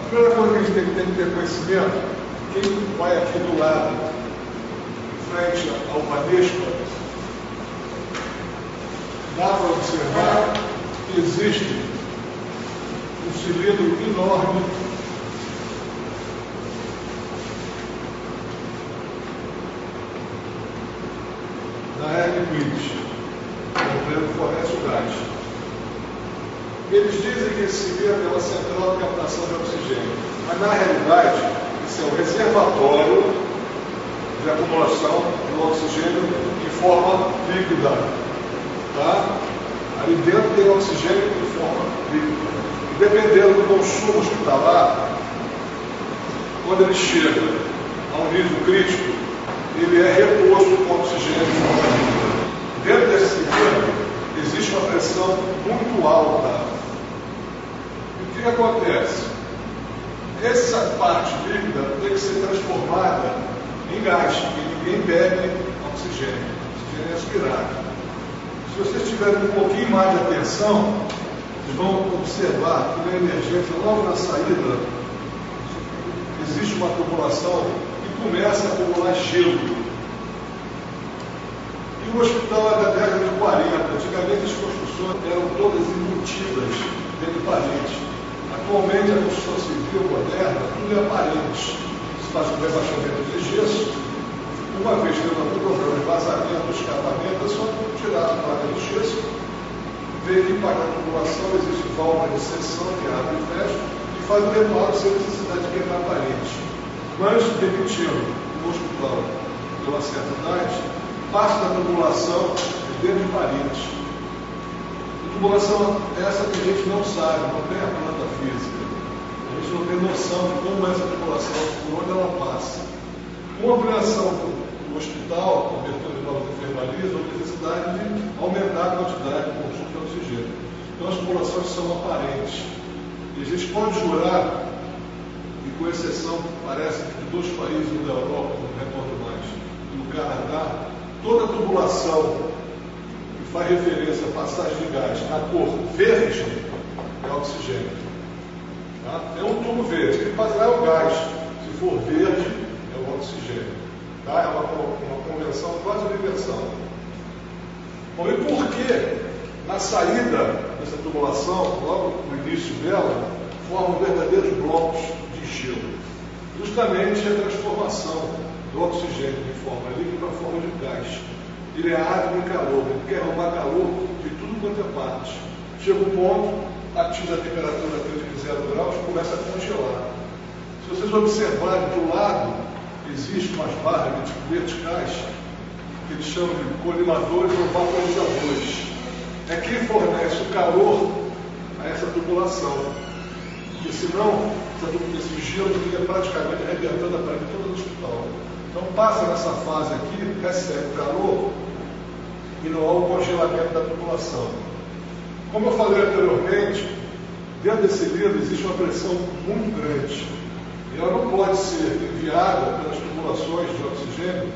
primeira coisa que a gente tem que ter conhecimento, quem vai aqui do lado, em frente ao Banespa, dá para observar que existe um cilindro enorme da Airliquid, que a empresa fornece o gás. Eles dizem que esse cilindro é uma central de captação de oxigênio, mas na realidade isso é um reservatório de acumulação do oxigênio em forma líquida. Tá? Ali dentro tem oxigênio em forma líquida. E dependendo do consumo hospitalar, quando ele chega a um nível crítico, ele é reposto com oxigênio em forma líquida. Dentro desse cilindro existe uma pressão muito alta. E o que acontece? Essa parte líquida tem que ser transformada em gás, porque ninguém bebe oxigênio. Oxigênio é aspirado. Se vocês tiverem um pouquinho mais de atenção, vocês vão observar que na emergência, logo na saída, existe uma tubulação que começa a acumular gelo. E o hospital é da década de 40. Antigamente as construções eram todas embutidas dentro de parede. Atualmente a construção civil moderna, tudo é aparente. Se faz um rebaixamento de gesso. Uma vez tendo algum problema de vazamento, escapamento, é só tirar a placa do gesso, ver que para a tubulação existe válvula de seção que abre e fecha e faz o reparo sem necessidade de quebrar a parede. Mas, repetindo, no hospital de uma certa idade, parte da tubulação é dentro de paredes. A tubulação essa que a gente não sabe, não tem a planta física. A gente não tem noção de como essa tubulação, por onde ela passa. Com a ampliação do hospital, cobertura de novas enfermarias, a necessidade de aumentar a quantidade de consumo de oxigênio. Então as tubulações são aparentes. E a gente pode jurar, e com exceção, parece que de 2 países da Europa, não recordo mais, e no Canadá, toda tubulação que faz referência à passagem de gás na cor verde é oxigênio. Tá? É um tubo verde, que faz lá é o gás. Se for verde, é o oxigênio. Tá? É uma convenção quase universal. Bom, e por que na saída dessa tubulação, logo no início dela, formam verdadeiros blocos de gelo? Justamente a transformação do oxigênio de forma líquida para forma de gás. Ele é árido em calor, ele quer roubar calor de tudo quanto é parte. Chega um ponto, atinge a temperatura de 0 graus, começa a congelar. Se vocês observarem do lado, existem umas barras verticais que eles chamam de colimadores ou vaporizadores. É quem fornece o calor a essa tubulação. Porque senão, esse gelo fica praticamente arrebentando a parede toda do hospital. Então passa nessa fase aqui, recebe calor e não há um congelamento da tubulação. Como eu falei anteriormente, dentro desse cilindro existe uma pressão muito grande. E ela não pode ser enviada pelas tubulações de oxigênio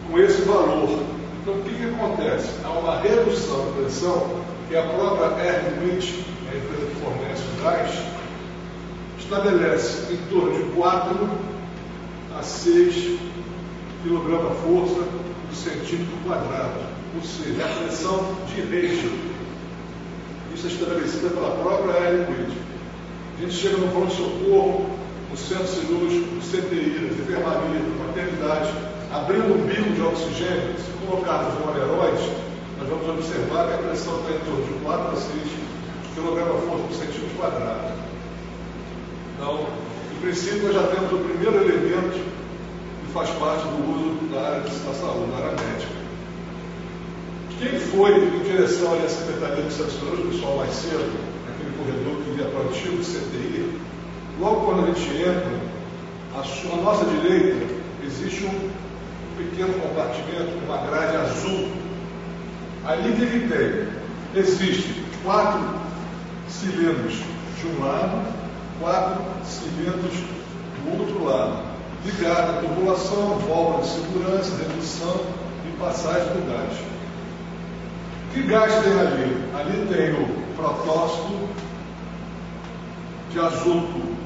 com esse valor. Então, o que acontece? Há uma redução de pressão que a própria Airliquid, a empresa que fornece o gás, estabelece em torno de 4 a 6 kg/força por centímetro quadrado. Ou seja, a pressão de Reichl. Isso é estabelecida pela própria Airliquid. A gente chega no pronto-socorro, no centro cirúrgico, no CTI, nas enfermarias, na maternidade, abrindo um bico de oxigênio, se colocarmos um aneróide, nós vamos observar que a pressão está em torno de 4 a 6 kg/força por centímetro quadrado. Então, em princípio, nós já temos o primeiro elemento que faz parte do uso da área da saúde, da área médica. Quem foi em direção à Secretaria de Saúde, o pessoal mais cedo, naquele corredor que ia para o antigo CTI, logo quando a gente entra, à nossa direita, existe um pequeno compartimento, uma grade azul. Ali que ele tem? Existem 4 cilindros de um lado, 4 cilindros do outro lado, ligado à tubulação, válvula de segurança, redução e passagem do gás. Que gás tem ali? Ali tem o protóxido de azoto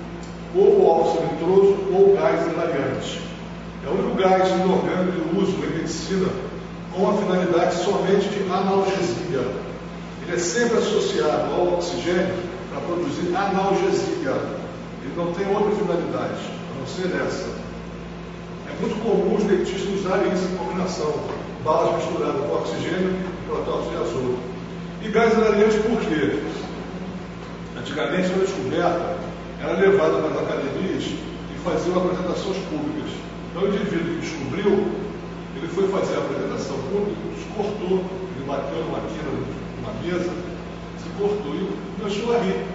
ou óxido nitroso ou gás hilariante. É o único gás inorgânico de uso em medicina com a finalidade somente de analgesia. Ele é sempre associado ao oxigênio para produzir analgesia. Ele não tem outra finalidade, a não ser essa. É muito comum os dentistas usarem isso em combinação, balas misturadas com oxigênio e protóxide de azoto. E gás hilariante por quê? Antigamente, na descoberta, era levado para as academias e fazia apresentações públicas. Então, o indivíduo que descobriu, ele foi fazer a apresentação pública, se cortou, ele bateu numa quina, numa mesa, se cortou e começou a rir.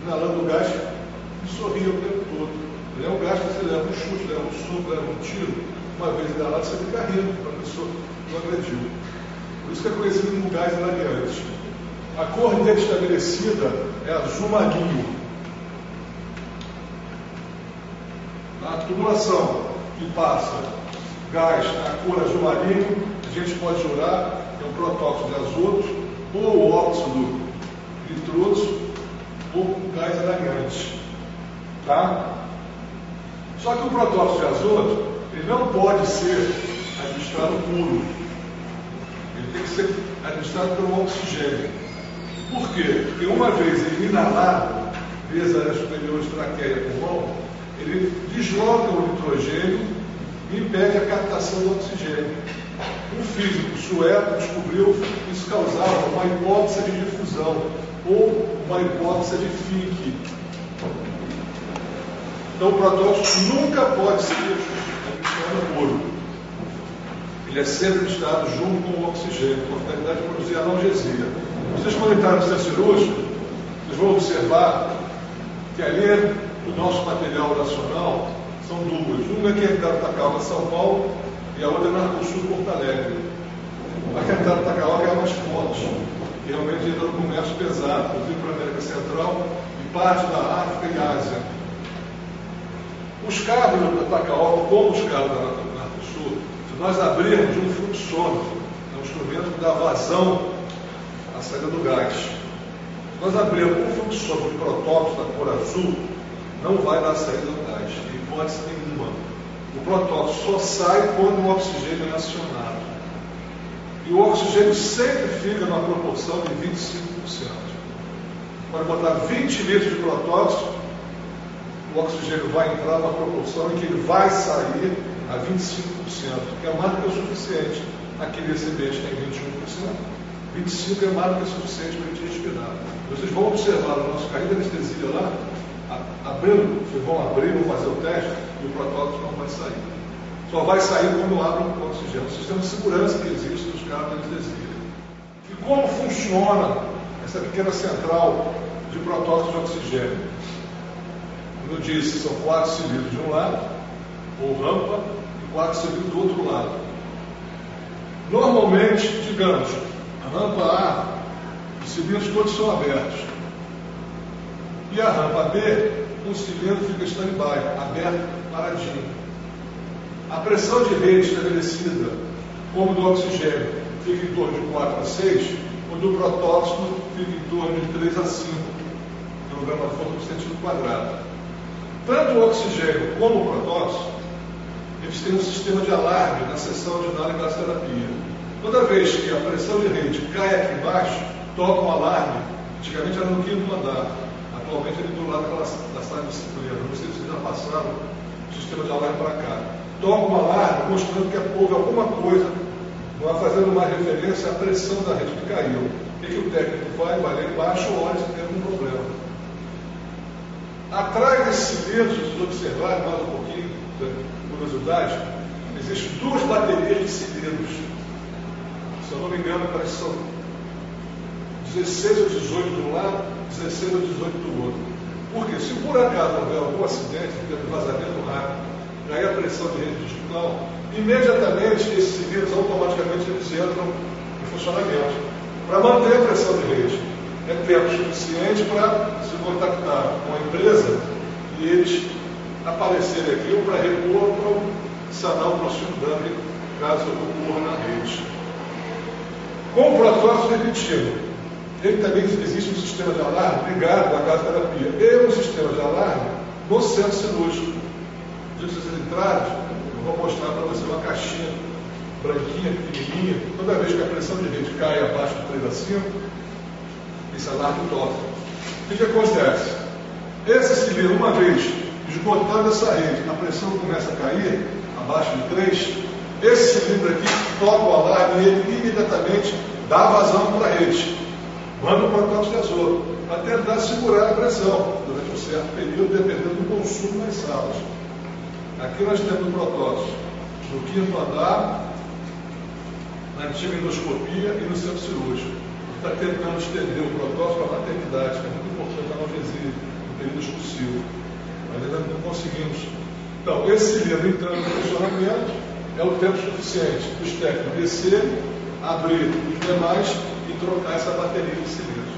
Inalando o gás, e sorria o tempo todo. Ele é um gás que você leva um chute, leva um soco, leva um tiro. Uma vez inalado, você fica rindo, para a pessoa não agrediu. Por isso que é conhecido como gás hilariante. A cor dele estabelecida é azul marinho. A tubulação que passa gás na cor azul marinho, a gente pode jurar que é um protóxido de azoto, ou óxido nitroso, ou gás hilariante. Tá? Só que o protóxido de azoto, ele não pode ser administrado puro. Ele tem que ser administrado pelo oxigênio. Por quê? Porque uma vez ele inalado, via as áreas superiores, traqueia e pulmão, ele desloca o nitrogênio e impede a captação do oxigênio. Um físico sueco descobriu que isso causava uma hipóxia de difusão ou uma hipóxia de Fincke. Então o protóxido nunca pode ser administrado puro. Ele é sempre administrado junto com o oxigênio, com a finalidade de produzir analgesia. Vocês quando entrarem no centro cirúrgico, vocês vão observar que ali o nosso material nacional são duas. Uma é que entraram da Calma São Paulo e a outra é na Sul Porto Alegre. A que entraram da Calma é a mais forte, que realmente entra no comércio pesado, inclusive para a América Central e parte da África e Ásia. Os cabos da Tacaoca, como os cabos da Sul, se nós abrirmos um fluxômetro, é um instrumento que dá vazão à saída do gás. Se nós abrirmos um fluxômetro de protóxido da cor azul, não vai dar saída do gás, em hipótese nenhuma. O protóxido só sai quando o oxigênio é acionado. E o oxigênio sempre fica numa proporção de 25%. Pode botar 20 litros de protóxido, o oxigênio vai entrar numa proporção em que ele vai sair a 25%, que é mais do que o suficiente. Aquele recipiente tem 21%, 25% é mais do que o suficiente para a gente respirar. Vocês vão observar no nosso carrinho de anestesia lá, abrindo, vocês vão abrir, vão fazer o teste, e o protóxido não vai sair. Só vai sair quando abre o oxigênio. O sistema de segurança que existe nos carros de anestesia. E como funciona essa pequena central de protóxido de oxigênio? Como eu disse, são 4 cilindros de um lado, ou rampa, e 4 cilindros do outro lado. Normalmente, digamos, a rampa A, os cilindros todos são abertos. E a rampa B, o cilindro fica stand-by, aberto, paradinho. A pressão de rede estabelecida, como do oxigênio, fica em torno de 4 a 6, o do protóxido fica em torno de 3 a 5 kg/foto por centímetro quadrado. Tanto o oxigênio como o protóxido, eles têm um sistema de alarme na seção de análise e gasoterapia. Toda vez que a pressão de rede cai aqui embaixo, toca um alarme. Antigamente era no 5º andar, atualmente ele do lado da sala de disciplina. Não sei se vocês já passaram o sistema de alarme para cá. Toca um alarme mostrando que houve alguma coisa, fazendo uma referência à pressão da rede que caiu. O que o técnico faz? Vai lá embaixo, olha se tem algum problema. Atrás desses cilindros, vocês observarem mais um pouquinho, de curiosidade, existem 2 baterias de cilindros. Se eu não me engano, parece que são 16 ou 18 de um lado, 16 ou 18 do outro. Porque se por acaso houver algum acidente, de vazamento rápido, cair a pressão de rede digital, imediatamente esses cilindros automaticamente eles entram em funcionamento para manter a pressão de rede. É tempo suficiente para se contactar com a empresa e eles aparecerem aqui ou para repor ou para sanar o possível dano caso ocorra na rede. Com o protóxido repetido, ele também existe um sistema de alarme ligado à gasoterapia e um sistema de alarme no centro cirúrgico. De vocês entrarem, eu vou mostrar para você uma caixinha branquinha, pequenininha. Toda vez que a pressão de rede cai abaixo de 3 a 5, esse alarme toca. O que acontece? Esse cilindro, uma vez esgotando essa rede, a pressão começa a cair abaixo de 3, esse cilindro aqui toca o alarme e ele imediatamente dá vazão para a rede. Manda o protóxido de azoto para tentar segurar a pressão durante um certo período, dependendo do consumo nas salas. Aqui nós temos o protóxido no 5º andar, na antiga endoscopia e no centro cirúrgico. Está tentando estender o protóxido para a maternidade, que é muito importante na analgesia, no período expulsivo. Mas ainda não conseguimos. Então, esse cilindro entrando no funcionamento é o tempo suficiente dos técnicos descerem, abrir os demais e trocar essa bateria de cilindros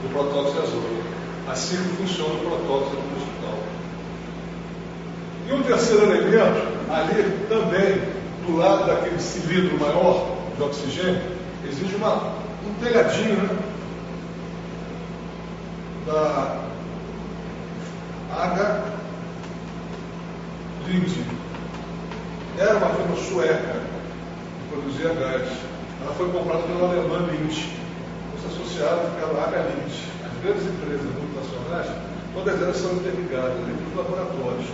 do protóxido de azoto. Assim que funciona o protóxido no hospital. E um terceiro elemento, ali também, do lado daquele cilindro maior de oxigênio, existe um telhadinho, né? Da H. Linde. Era uma firma sueca que produzia gás. Ela foi comprada pela alemã Linde. Os associados ficaram H. Linde. As grandes empresas multinacionais, todas elas são interligadas dentro dos laboratórios.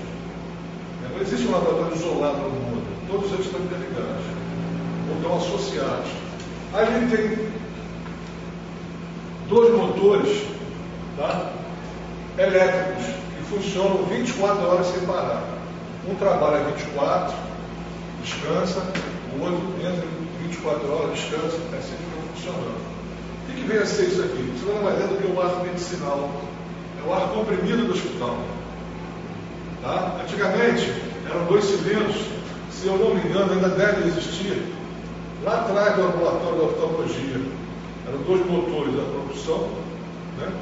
Não existe um laboratório isolado no mundo. Todos eles estão interligados. Ou estão associados. Ali tem 2 motores, tá? Elétricos que funcionam 24 horas sem parar. Um trabalha 24, descansa, o outro entra 24 horas, descansa, é assim que está funcionando. O que vem a ser isso aqui? Isso não é mais do que o ar medicinal. É o ar comprimido do hospital. Tá? Antigamente, eram 2 cilindros, se eu não me engano, ainda deve existir, lá atrás do ambulatório da oftalmologia. Eram 2 motores da produção, né?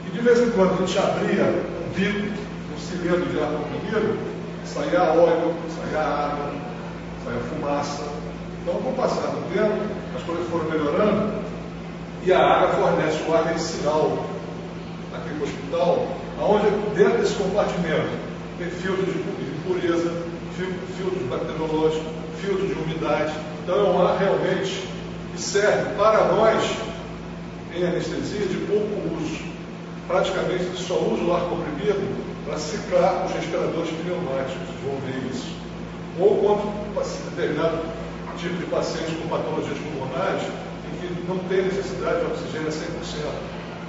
E de vez em quando a gente abria um bico, um cilindro de ar comprimido, saía óleo, saía água, saía fumaça. Então, com o passar do tempo, as coisas foram melhorando e a água fornece o ar medicinal aqui no hospital, onde dentro desse compartimento tem filtros de impureza, filtros bacteriológicos, filtros de umidade. Então, é um ar realmente que serve para nós, em anestesia, de pouco uso. Praticamente, a gente só usa o ar comprimido para ciclar os respiradores pneumáticos, vão ver isso. Ou quando determinado tipo de paciente com patologias pulmonares, em que não tem necessidade de oxigênio a 100%,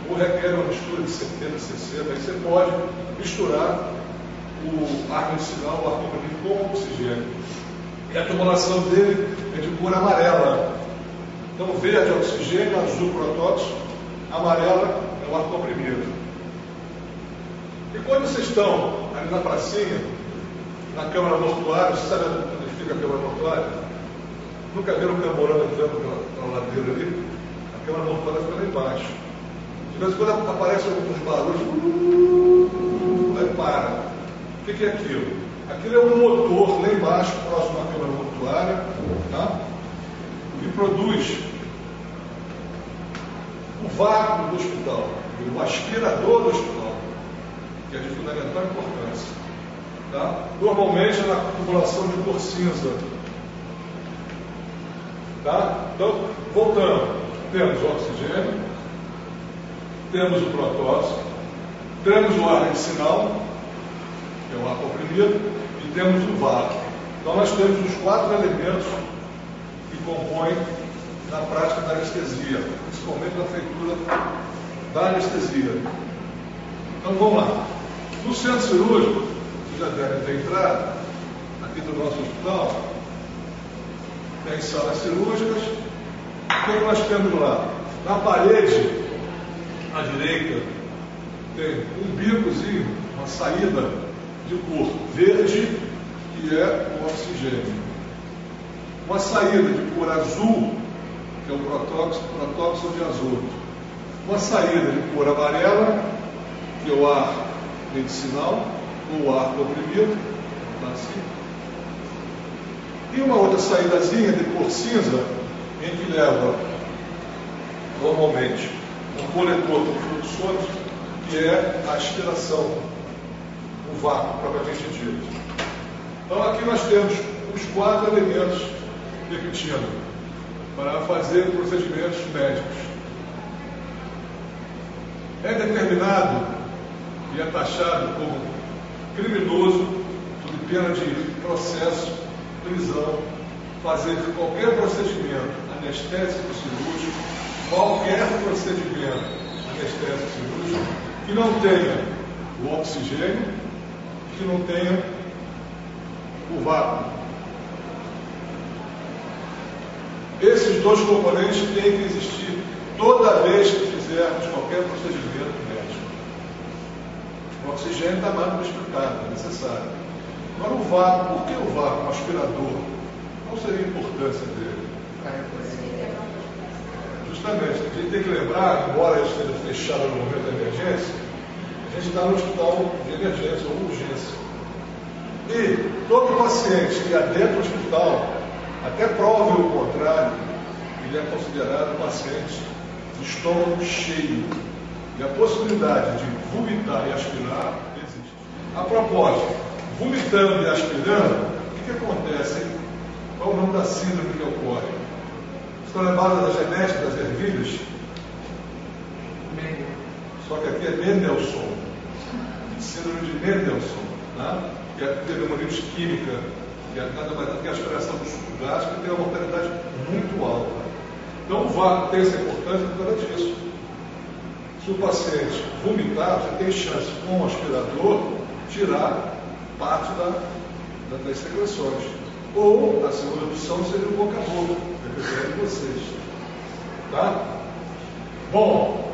ou requer uma mistura de 70, 60, aí você pode misturar o ar medicinal, o ar comprimido com oxigênio. E a tubulação dele é de cor amarela. Então, verde é oxigênio, azul protóxido, amarela é o ar comprimido. E quando vocês estão ali na pracinha, na câmara mortuária, você sabe onde fica a câmara mortuária? Nunca viram o camorão entrando pela ladeira ali? A câmara mortuária fica lá embaixo. De vez em quando aparecem alguns barulhos, aí para. O que é aquilo? Aquilo é um motor lá embaixo, próximo à câmara mortuária, tá? Que produz o vácuo do hospital, o aspirador do hospital, que é de fundamental importância. Tá? Normalmente é na tubulação de cor cinza. Tá? Então, voltando, temos o oxigênio, temos o protóxido, temos o ar medicinal, que é o ar comprimido, e temos o vácuo. Então, nós temos os 4 elementos que compõem na prática da anestesia, principalmente na feitura da anestesia. Então, vamos lá. No centro cirúrgico, vocês já devem ter entrado, aqui do nosso hospital, tem salas cirúrgicas. O que nós temos lá? Na parede, à direita, tem um bicozinho, uma saída de cor verde, que é o oxigênio. Uma saída de cor azul, que é o protóxido de azoto. Uma saída de cor amarela, que é o ar medicinal, ou o ar comprimido, tá assim. E uma outra saídazinha de cor cinza, em que leva, normalmente, um coletor com fluxões, que é a aspiração. o vácuo propriamente dito. Então aqui nós temos os 4 elementos, repetindo, para fazer procedimentos médicos. É determinado e é taxado como criminoso, sob pena de processo, prisão, fazer qualquer procedimento anestésico cirúrgico, qualquer procedimento anestésico cirúrgico que não tenha o oxigênio, que não tenha o vácuo. Esses 2 componentes têm que existir toda vez que fizermos qualquer procedimento médico. O oxigênio está mais do que explicado, é necessário. Agora o vácuo, por que o vácuo, o aspirador? Qual seria a importância dele? Justamente, a gente tem que lembrar, embora ele esteja fechado no momento da emergência, a gente está no hospital de emergência ou urgência. E todo paciente que adentra o hospital, até prove o contrário, ele é considerado paciente de estômago cheio. E a possibilidade de vomitar e aspirar existe. A propósito, vomitando e aspirando, o que acontece? Hein? Qual é o nome da síndrome que ocorre? Estão lembrados da genética das ervilhas? Só que aqui é Mendelssohn. Síndrome de Mendelssohn, né? Que é a pneumonite química, que é nada mais do que a aspiração do suco gástrico, que tem uma mortalidade muito alta. Então o vácuo tem essa importância por causa disso. Se o paciente vomitar, você tem chance, com o aspirador, tirar parte das secreções. Ou a segunda opção seria o boca a boca, dependendo de vocês. Tá? Bom,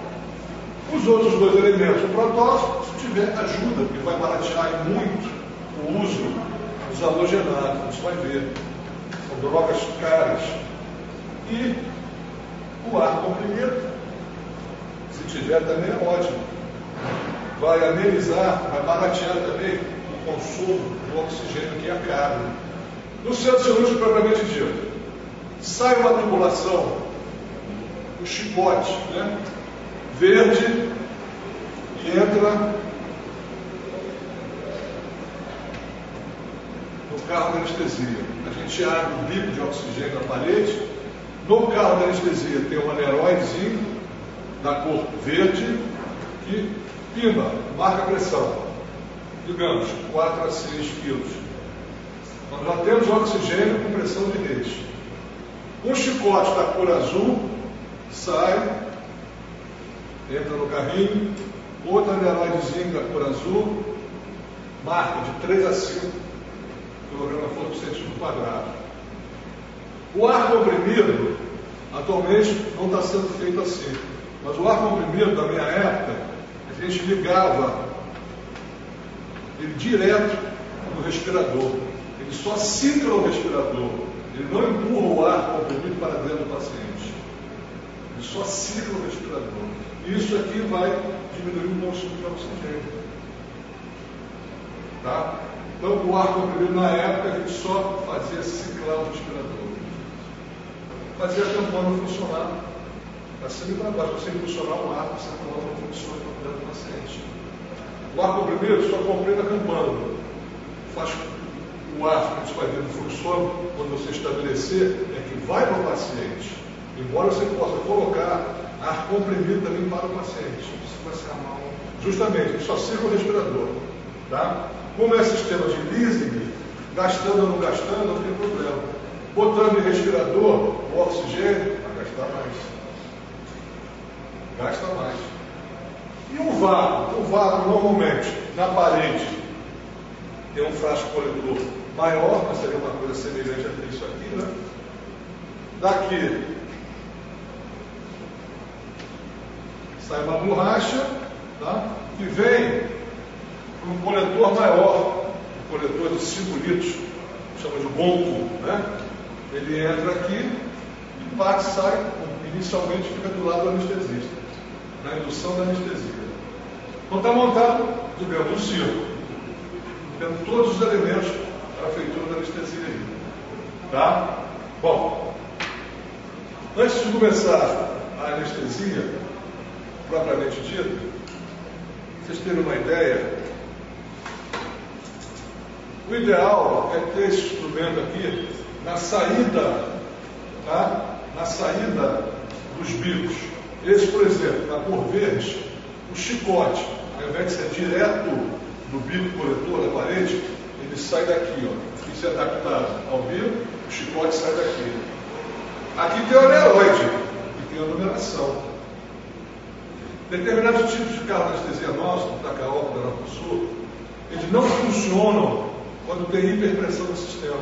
os outros 2 elementos do protótipo, se tiver, ajuda, porque vai baratear muito o uso dos halogenados, você vai ver. São drogas caras. E o ar comprimido, se tiver também é ótimo. Vai amenizar, vai baratear também o consumo do oxigênio que é caro. No centro cirúrgico propriamente dito, sai uma tubulação, um chicote, né? Verde, e entra no carro da anestesia. A gente abre o bico de oxigênio na parede. No carro da anestesia tem um aneróidezinho da cor verde que pimba, marca a pressão. Digamos, 4 a 6 quilos. Nós já temos oxigênio com pressão de rede. Um chicote da cor azul sai, entra no carrinho, outro aneróidezinho da cor azul, marca de 3 a 5 kg por centímetro quadrado. O ar comprimido, atualmente, não está sendo feito assim. Mas o ar comprimido, da minha época, a gente ligava ele direto no respirador. Ele só cicla o respirador. Ele não empurra o ar comprimido para dentro do paciente. Ele só cicla o respirador. E isso aqui vai diminuir o consumo de oxigênio. Tá? Então, o ar comprimido, na época, a gente só fazia ciclar o respirador. Fazia a campana funcionar. Assim para baixo, você impulsionar o ar, essa campana funciona para dentro do paciente. O ar comprimido só comprime a campana. Faz o ar que a gente vai ver no fluxômetro, quando você estabelecer, é que vai para o paciente. Embora você possa colocar ar comprimido também para o paciente. Isso vai ser a mão. Justamente, ele só cicla o respirador. Tá? Como é sistema de leasing, gastando ou não gastando, não tem problema. Botando em respirador, o oxigênio, vai gastar mais. Gasta mais. E o vácuo? O vácuo, normalmente, na parede, tem um frasco coletor maior, mas seria uma coisa semelhante a isso aqui, né? Daqui sai uma borracha, tá? Que vem para um coletor maior, um coletor de 5 litros, chama de gonco, né? Ele entra aqui e parte, sai, inicialmente fica do lado do anestesista, na indução da anestesia. Então está montado, digamos, um círculo, tendo todos os elementos para a feitura da anestesia aí. Tá? Bom, antes de começar a anestesia, propriamente dita, vocês terem uma ideia, O ideal é ter esse instrumento aqui na saída, tá? Na saída dos bicos. Esse, por exemplo, na cor verde, o chicote, ao invés de ser direto do bico coletor da parede, ele sai daqui, ó. Isso é adaptado ao bico, o chicote sai daqui. Aqui tem o aneroide, e tem a numeração. Determinados tipos de carro de anestesia nossa, da Caopa, da Sul, eles não funcionam quando tem hiperpressão no sistema.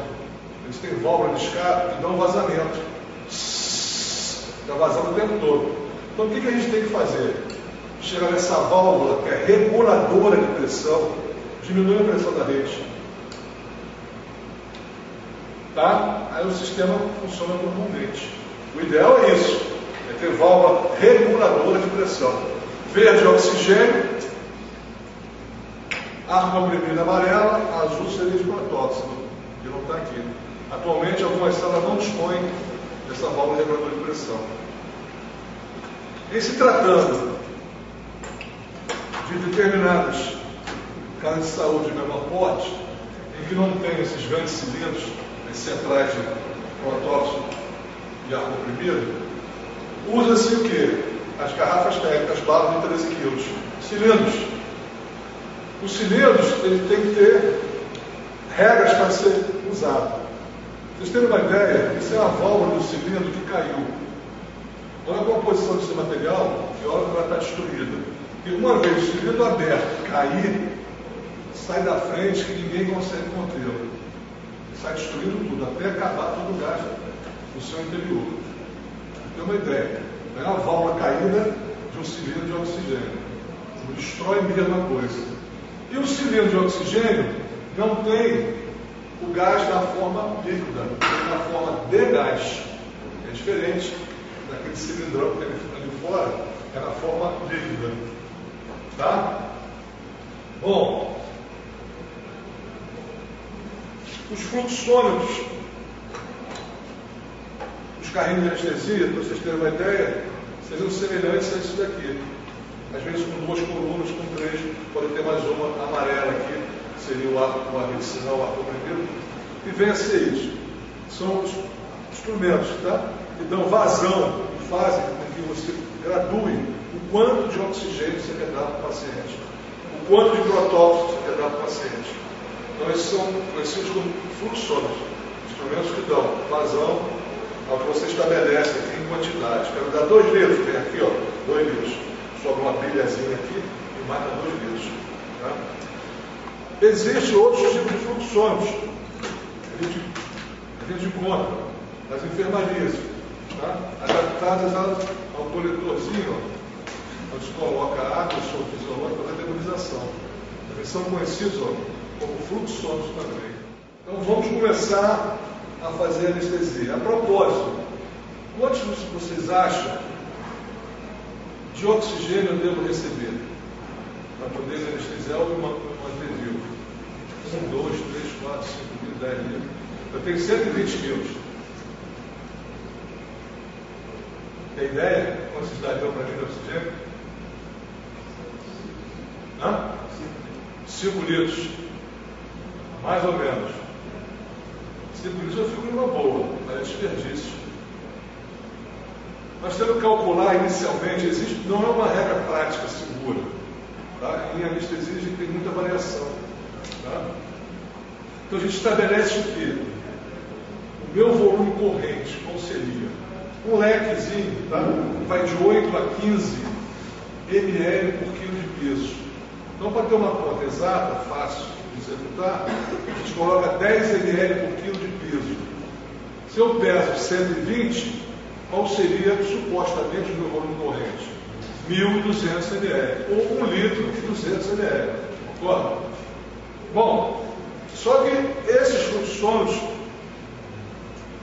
Eles têm válvula de escape que dão vazamento. Está vazando o tempo todo. Então o que a gente tem que fazer? Chegar nessa válvula que é reguladora de pressão, diminui a pressão da rede. Tá? Aí o sistema funciona normalmente. O ideal é isso, é ter válvula reguladora de pressão. Verde oxigênio, ar comprimido amarela, azul seria de protóxido, que não está aqui. Atualmente algumas salas não dispõem dessa válvula reguladora de pressão. Em se tratando de determinados casos de saúde de menor porte, em que não tem esses grandes cilindros, as centrais de protóxido e ar comprimido, usa-se o quê? As garrafas técnicas, balas de 13 kg. Cilindros. Os cilindros, ele tem que ter regras para ser usado. Vocês terem uma ideia, isso é a válvula do cilindro que caiu. Olha a composição desse material, e olha que ela está destruída. E uma vez o cilindro aberto cair, sai da frente que ninguém consegue contê-lo. Sai destruindo tudo, até acabar todo o gás do seu interior. Tem uma ideia. É a válvula caída de um cilindro de oxigênio. Destrói mesmo a coisa. E o cilindro de oxigênio não tem o gás na forma líquida, tem na forma de gás. É diferente daquele cilindrão que tem ali fora, é na forma líquida. Tá? Bom, os fluxômetros, os carrinhos de anestesia, para vocês terem uma ideia, seriam semelhantes a isso daqui. Às vezes com duas colunas, com três, pode ter mais uma amarela aqui, que seria o ar medicinal, o ar comprimido, e vem a ser isso. São os instrumentos, tá? Que dão vazão e fazem com que você gradue o quanto de oxigênio você quer dar para o paciente, o quanto de protóxido você quer dar para o paciente. Então esses são conhecidos como fluxômetros, instrumentos que dão vazão ao que você estabelece aqui em quantidade. Quero dar 2 litros, tem aqui, ó, 2 litros. Sobe uma pilhazinha aqui e mata 2 litros. Tá? Existem outros tipos de fluxômetros. A gente encontra nas enfermarias, tá? Adaptadas ao coletorzinho, onde se coloca água, soro fisiológico para a nebulização. Eles são conhecidos, ó, como fluxômetros também. Então vamos começar a fazer anestesia. A propósito, quantos vocês acham de oxigênio eu devo receber para poder anestesiar ou manter vivo? 1, 2, 3, 4, 5 mil, 10 mil. Eu tenho 120 quilos. Tem ideia quanto vocês dariam para mim de oxigênio? 5 litros. Mais ou menos. 5 litros eu fico numa boa, mas é desperdício. Nós temos que calcular inicialmente, não é uma regra prática segura. Tá? Em anestesia a gente tem muita variação. Tá? Então a gente estabelece o quê? O meu volume corrente, qual seria? Um lequezinho, tá? Vai de 8 a 15 ml por quilo de peso. Então, para ter uma conta exata, fácil de executar, a gente coloca 10 ml por quilo de peso. Se eu peso 120, qual seria supostamente o meu volume corrente? 1.200 ml, ou 1 litro de 200 ml. Concorda? Bom, só que esses fluxômetros,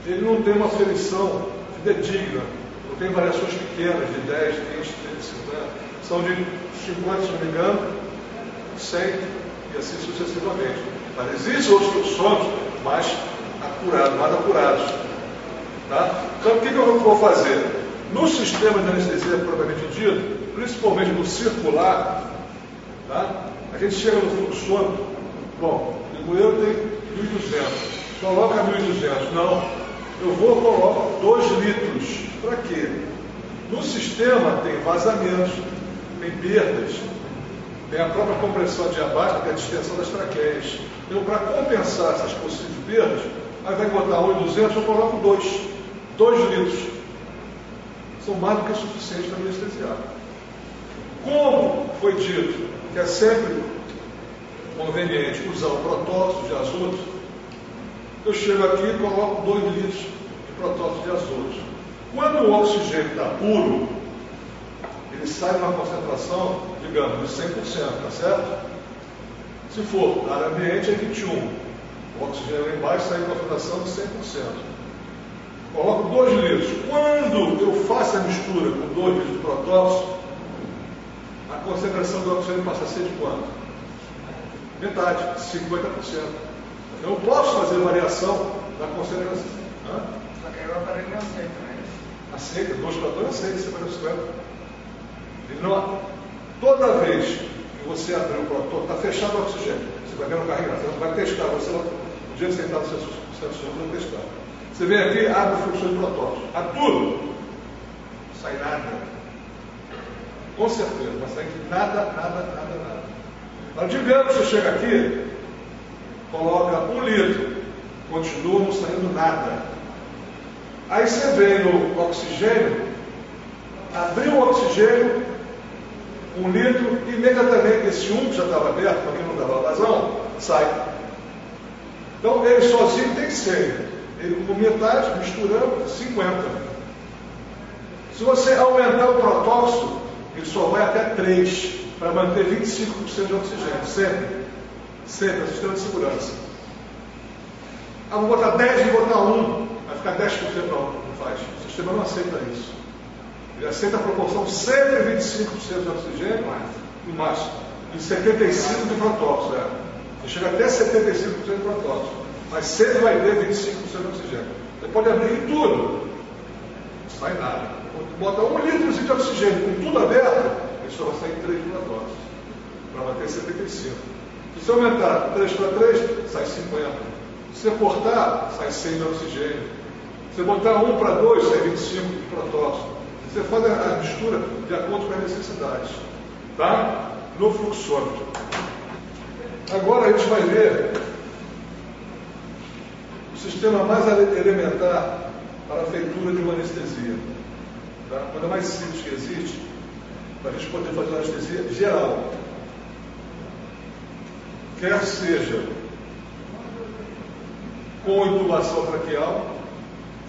ele não tem uma aferição fidedigna, não tem variações pequenas de 10, 20, 30, 50, são de 50, se não me engano, 100 e assim sucessivamente. Mas existem outros fluxômetros mais apurados. Tá? Então o que eu vou fazer? No sistema de anestesia propriamente dito, principalmente no circular, tá? A gente chega no fluxômetro, bom, digo eu, tem Coloca 1.200. Não. Eu coloco 2 litros. Para quê? No sistema tem vazamentos, tem perdas, tem a própria compressão adiabática, que é a distensão das traqueias. Então, para compensar essas possíveis perdas, aí vai botar 1.200, eu coloco 2 litros. São mais do que suficientes para anestesiar. Como foi dito que é sempre conveniente usar o protóxido de azoto, eu chego aqui e coloco 2 litros de protóxido de azoto. Quando o oxigênio está puro, ele sai numa concentração, digamos, de 100%, tá certo? Se for área ambiente, é 21%. O oxigênio lá embaixo sai em concentração de 100%. Coloco 2 litros. Quando eu faço a mistura com 2 litros de protóxido, a concentração do oxigênio passa a ser de quanto? Metade, 50%. Então eu posso fazer variação da concentração. Só que aí o aparelho não aceita, né? Aceita, 2 para 2 aceita, 50%. Ele não, toda vez que você abrir o protótipo, está fechado o oxigênio. Você vai ver no carrinho, você não vai testar, você lá, o dia que você entrar no seu sensor, vai testar. Você vem aqui, abre o fluxo de protótipo. A tudo, não sai nada. Com certeza, vai sair nada. Mas digamos que você chega aqui, coloca 1 litro, continua não saindo nada. Aí você vem no oxigênio, abriu o oxigênio, 1 litro, imediatamente esse 1 que já estava aberto, porque não dava vazão, sai. Então ele sozinho tem 100. Ele com metade, misturando, 50. Se você aumentar o protóxido, ele só vai até 3, para manter 25% de oxigênio, sempre. Sempre, é sistema de segurança. Ah, vou botar 10 e botar 1, vai ficar 10%, não faz. O sistema não aceita isso. Ele aceita a proporção sempre 25% de oxigênio, no máximo, e 75% de protóxido. Você chega até 75% de protóxido, mas sempre vai ter 25% de oxigênio. Você pode abrir tudo, não sai nada. Bota 1 litro de oxigênio com tudo aberto, ele só vai sair 3 protóxicos, para bater 75%. Se você aumentar 3 para 3, sai 50%. Se você cortar, sai 100 de oxigênio. Se você botar 1 para 2, sai 25 de protóxico. Você faz a mistura de acordo com as necessidades. Tá? No fluxômetro. Agora a gente vai ver o sistema mais elementar para a feitura de uma anestesia. Tá? A coisa mais simples que existe, para a gente poder fazer uma anestesia geral. Quer seja com intubação traqueal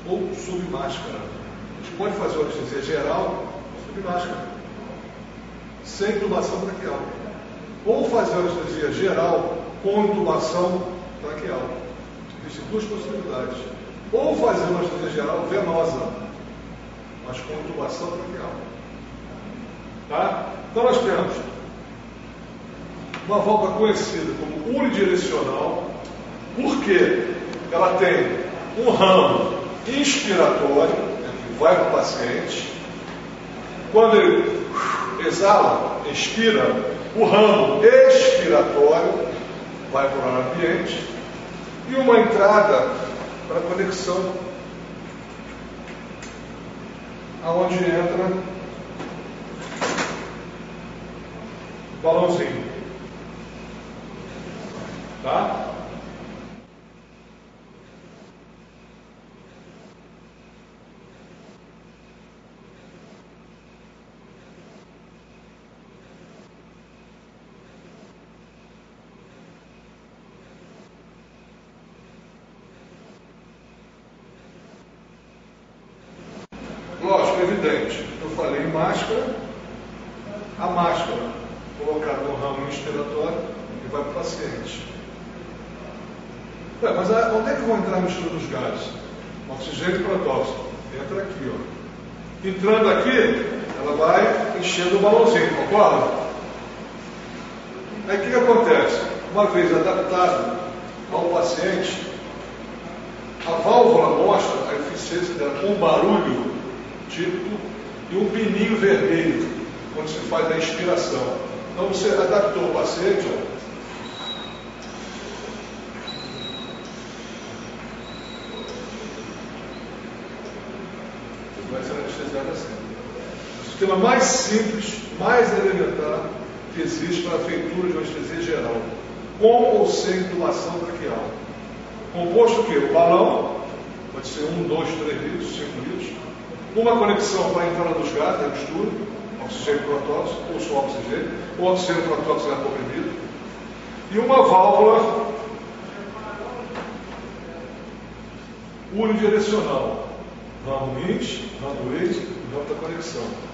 ou sob máscara. A gente pode fazer uma anestesia geral sob máscara, sem intubação traqueal. Ou fazer uma anestesia geral com intubação traqueal. Existem 2 possibilidades. Ou fazer uma anestesia geral venosa, mas com intubação traqueal. Tá? Então nós temos uma válvula conhecida como unidirecional, porque ela tem um ramo inspiratório, que vai para o paciente. Quando ele exala, expira, o ramo expiratório vai para o ar ambiente, e uma entrada para conexão, aonde entra o balãozinho. Tá? Lógico, evidente. Eu falei em máscara, a máscara colocada no ramo inspiratório e vai para o paciente. Mas onde é que vão entrar a mistura dos gases? Oxigênio e protóxido. Entra aqui, ó. Entrando aqui, ela vai enchendo o balãozinho, concorda? Aí o que acontece? Uma vez adaptado ao paciente, a válvula mostra a eficiência dela com um barulho típico e um pininho vermelho quando se faz a inspiração. Então você adaptou o paciente, ó. sistema mais simples, mais elementar que existe para a feitura de uma anestesia geral, com ou sem intubação traqueal. Composto o quê? O balão, pode ser 1, 2, 3 litros, 5 litros, uma conexão para a entrada dos gases, a mistura, oxigênio protóxico, ou só oxigênio, ou oxigênio protóxico é comprimido, e uma válvula unidirecional, ramo int, ramo ex e ramo da conexão.